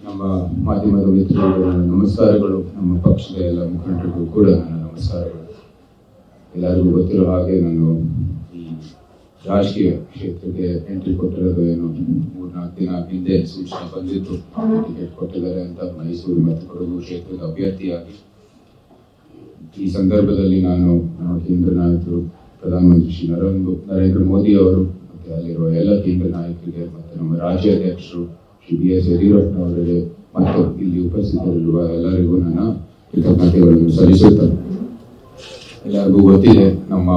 ನಮ್ಮ ಮಾಧ್ಯಮದ ಮಿತ್ರರಿಗೂ ನನ್ನ ನಮಸ್ಕಾರಗಳು. ನಮ್ಮ ಪಕ್ಷದ ಎಲ್ಲ ಮುಖಂಡರಿಗೂ ಕೂಡ ನನ್ನ ನಮಸ್ಕಾರಗಳು. ಎಲ್ಲರಿಗೂ ಗೊತ್ತಿರೋ ಹಾಗೆ ನಾನು ಈ ರಾಜಕೀಯ ಕ್ಷೇತ್ರಕ್ಕೆ ಎಂಟ್ರಿ ಕೊಟ್ಟಿರೋದು ಏನು 3-4 ದಿನ ಹಿಂದೆ ಸೂಚನೆ ಬಂದಿತ್ತು. ಟಿಕೆಟ್ ಕೊಟ್ಟಿದ್ದಾರೆ ಅಂತ ಮೈಸೂರು ಮತ್ತು ಕೊಡಗು ಕ್ಷೇತ್ರದ ಅಭ್ಯರ್ಥಿಯಾಗಿ. ಈ ಸಂದರ್ಭದಲ್ಲಿ ನಾನು ನಮ್ಮ ಕೇಂದ್ರ ನಾಯಕರು ಪ್ರಧಾನಮಂತ್ರಿ ಶ್ರೀ ನರೇಂದ್ರ ಮೋದಿ ಅವರು ಮತ್ತೆ ಅಲ್ಲಿರುವ ಎಲ್ಲ ಕೇಂದ್ರ ನಾಯಕರಿಗೆ ಮತ್ತು ನಮ್ಮ ರಾಜ್ಯಾಧ್ಯಕ್ಷರು ಶ್ರೀ BS ಯಡಿಯೂರಪ್ಪನವರಿಗೆ ಮತ್ತು ಇಲ್ಲಿ ಉಪಸ್ಥಿತರಿರುವ ಎಲ್ಲರಿಗೂ ನನ್ನ ಕೃತಜ್ಞತೆಗಳನ್ನು ಸಲ್ಲಿಸುತ್ತೇನೆ. ಎಲ್ಲರಿಗೂ ಗೊತ್ತಿದೆ ನಮ್ಮ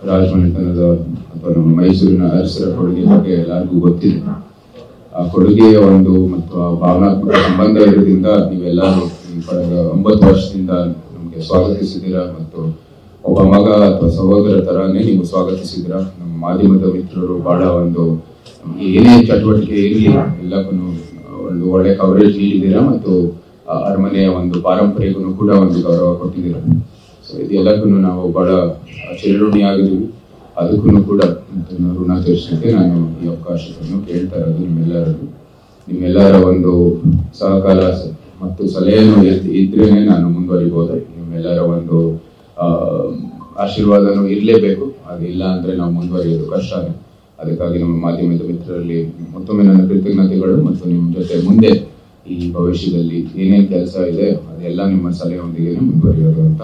ರಾಜಮನೆತನದ ಅಥವಾ ನಮ್ಮ ಮೈಸೂರಿನ ಅರಸರ ಕೊಡುಗೆ ಬಗ್ಗೆ ಎಲ್ಲರಿಗೂ ಗೊತ್ತಿದೆ. ಆ ಕೊಡುಗೆಯ ಒಂದು ಮತ್ತು ಆ ಭಾವನಾತ್ಮಕ ಸಂಬಂಧ ಇರೋದ್ರಿಂದ ನೀವೆಲ್ಲರೂ ಕಳೆದ 9 ವರ್ಷದಿಂದ ನಮಗೆ ಸ್ವಾಗತಿಸಿದ್ದೀರಾ ಮತ್ತು ಒಬ್ಬ ಮಗ ಅಥವಾ ಸಹೋದರ ತರಾನೇ ನೀವು ಸ್ವಾಗತಿಸಿದ್ದೀರಾ. ನಮ್ಮ ಮಾಧ್ಯಮದ ಮಿತ್ರರು ಬಹಳ ಒಂದು ಏನೇ ಚಟುವಟಿಕೆ ಇರಲಿ ಎಲ್ಲಕ್ಕೂ ಒಂದು ಒಳ್ಳೆ ಕವರೇಜ್ ನೀಡಿದ್ದೀರಾ ಮತ್ತು ಅರಮನೆಯ ಒಂದು ಪಾರಂಪರೆಗೂ ಕೂಡ ಒಂದು ಗೌರವ ಕೊಟ್ಟಿದ್ದೀರಾ. ಸೊ ಇದೆಲ್ಲಕ್ಕೂ ನಾವು ಬಹಳ ಚಿರಋಣಿಯಾಗಿದ್ದೀವಿ. ಅದಕ್ಕೂ ಕೂಡ ಋಣ ತೀರಿಸಲಿಕ್ಕೆ ನಾನು ಈ ಅವಕಾಶವನ್ನು ಕೇಳ್ತಾ ಇರೋದು ನಿಮ್ಮೆಲ್ಲರ ಒಂದು ಸಹಕಾರ ಮತ್ತು ಸಲಹೆಯನ್ನು ಇದ್ರೇನೆ ನಾನು ಮುಂದುವರಿಬಹುದು. ನಿಮ್ಮೆಲ್ಲರ ಒಂದು ಆಶೀರ್ವಾದನೂ ಇರಲೇಬೇಕು. ಅದಿಲ್ಲ ಅಂದ್ರೆ ನಾವು ಮುಂದುವರಿಯೋದು ಕಷ್ಟನೇ. ಅದಕ್ಕಾಗಿ ನಮ್ಮ ಮಾಧ್ಯಮದ ಮಿತ್ರರಲ್ಲಿ ಮತ್ತೊಮ್ಮೆ ನನ್ನ ಕೃತಜ್ಞತೆಗಳು ಮತ್ತು ನಿಮ್ಮ ಜೊತೆ ಮುಂದೆ ಈ ಭವಿಷ್ಯದಲ್ಲಿ ಏನೇನು ಕೆಲಸ ಇದೆ ಅದೆಲ್ಲ ನಿಮ್ಮ ಸಲಹೆಯೊಂದಿಗೆ ಮುಂದುವರಿಯೋದು ಅಂತ.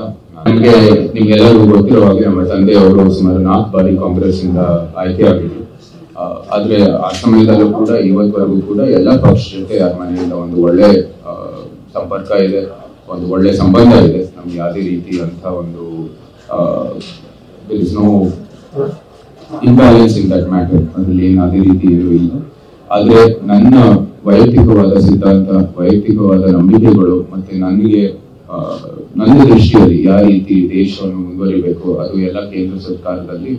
ನಿಮ್ಗೆಲ್ಲರಿಗೂ ಗೊತ್ತಿರೋ ಹಾಗೆ ನಮ್ಮ ತಂದೆಯವರು ಸುಮಾರು 4 ಬಾರಿ ಕಾಂಗ್ರೆಸ್ ಇಂದ ಆಯ್ಕೆ ಆಗಿದ್ರು. ಆದ್ರೆ ಆ ಸಮಯದಲ್ಲೂ ಕೂಡ ಇವತ್ತವರೆಗೂ ಕೂಡ ಎಲ್ಲ ಪಕ್ಷ ಜೊತೆ ಅರಮನೆಯಿಂದ ಒಂದು ಒಳ್ಳೆ ಸಂಪರ್ಕ ಇದೆ, ಒಂದು ಒಳ್ಳೆ ಸಂಬಂಧ ಇದೆ. ನಮ್ಗೆ ಯಾವುದೇ ರೀತಿ ಅಂತ ಒಂದು ಇಂಬ್ಯಾಲೆನ್ಸ್ ಇನ್ ದಟ್ ಮ್ಯಾಟರ್, ಅದರಲ್ಲಿ ಏನು ಅದೇ ರೀತಿ ಏನೂ ಇಲ್ಲ. ಆದ್ರೆ ನನ್ನ ವೈಯಕ್ತಿಕವಾದ ಸಿದ್ಧಾಂತ, ವೈಯಕ್ತಿಕವಾದ ನಂಬಿಕೆಗಳು ಮತ್ತೆ ನನ್ನ ದೃಷ್ಟಿಯಲ್ಲಿ ಯಾವ ರೀತಿ ದೇಶವನ್ನು ಮುಂದುವರಿಬೇಕು ಅದು ಎಲ್ಲ ಕೇಂದ್ರ ಸರ್ಕಾರದಲ್ಲಿ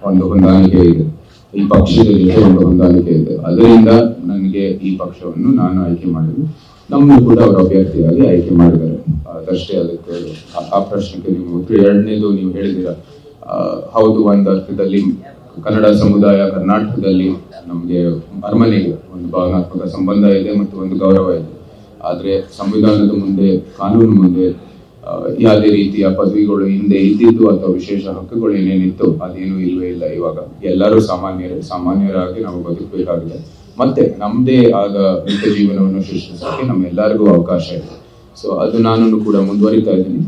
ಒಂದು ಹೊಂದಾಣಿಕೆ ಇದೆ, ಈ ಪಕ್ಷದ ಜೊತೆ ಒಂದು ಹೊಂದಾಣಿಕೆ ಇದೆ. ಅದರಿಂದ ನನಗೆ ಈ ಪಕ್ಷವನ್ನು ನಾನು ಆಯ್ಕೆ ಮಾಡಿದ್ದು, ನಮ್ಮನ್ನು ಕೂಡ ಅವರು ಅಭ್ಯರ್ಥಿಯಾಗಿ ಆಯ್ಕೆ ಮಾಡಿದ್ದಾರೆ. ಅದಷ್ಟೇ. ಅದಕ್ಕೆ ಆ ಪ್ರಶ್ನೆಗೆ ನೀವು ಉತ್ತರ. ಎರಡನೇದು ನೀವು ಹೇಳಿದ್ದೀರಾ, ಹೌದು, ಒಂದು ಅರ್ಥದಲ್ಲಿ ಕನ್ನಡ ಸಮುದಾಯ ಕರ್ನಾಟಕದಲ್ಲಿ ನಮಗೆ ಅರಮನೆಗೆ ಒಂದು ಭಾವನಾತ್ಮಕ ಸಂಬಂಧ ಇದೆ ಮತ್ತು ಒಂದು ಗೌರವ ಇದೆ. ಆದ್ರೆ ಸಂವಿಧಾನದ ಮುಂದೆ, ಕಾನೂನು ಮುಂದೆ ಯಾವುದೇ ರೀತಿಯ ಪದವಿಗಳು ಹಿಂದೆ ಇದ್ದಿದ್ದು ಅಥವಾ ವಿಶೇಷ ಹಕ್ಕುಗಳು ಏನೇನಿತ್ತು ಅದೇನು ಇಲ್ವೇ ಇಲ್ಲ. ಇವಾಗ ಎಲ್ಲರೂ ಸಾಮಾನ್ಯರಾಗಿ ನಾವು ಬದುಕಬೇಕಾಗಿದೆ. ಮತ್ತೆ ನಮ್ಮದೇ ಆದ ನಿತ್ಯ ಜೀವನವನ್ನು ಸೃಷ್ಟಿಸೋಕೆ ನಮ್ಮೆಲ್ಲರಿಗೂ ಅವಕಾಶ ಇದೆ. ಸೊ ಅದು ನಾನು ಕೂಡ ಮುಂದುವರಿತಾ ಇದ್ದೀನಿ.